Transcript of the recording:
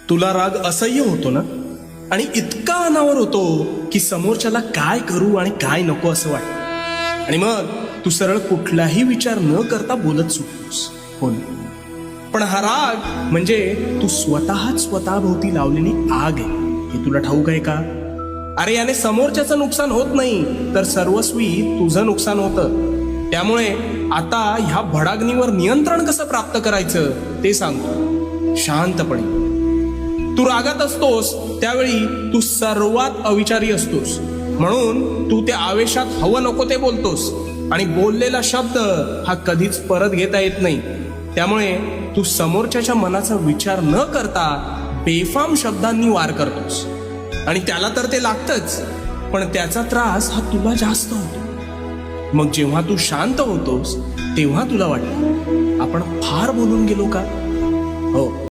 तुला राग असह्य होतो ना, आणि इतका अनावर होतो की समोरच्याला काय करू आणि काय नको असं वाटतं, आणि मग तू सरळ कुठलाही विचार न करता बोलत सुटतोस. हो ना? पण हा राग म्हणजे तू स्वतःच स्वतःभोवती लावलेली आग आहे, हे तुला ठाऊक आहे का? अरे याने समोरच्याचं नुकसान होत नाही, तर सर्वस्वी तुझं नुकसान होतं. त्यामुळे आता ह्या भडाग्नीवर नियंत्रण कसं प्राप्त करायचं ते सांगतो. शांतपणे. तू रागात असतोस त्यावेळी तू सर्वात अविचारी असतोस, म्हणून तू त्या आवेशात हवं नको ते बोलतोस, आणि बोललेला शब्द हा कधीच परत घेता येत नाही. त्यामुळे तू समोरच्याच्या मनाचा विचार न करता बेफाम शब्दांनी वार करतोस, आणि त्याला तर ते लागतंच, पण त्याचा त्रास हा तुला जास्त होतो. मग जेव्हा तू शांत होतोस तेव्हा तुला वाटतं आपण फार बोलून गेलो का? हो,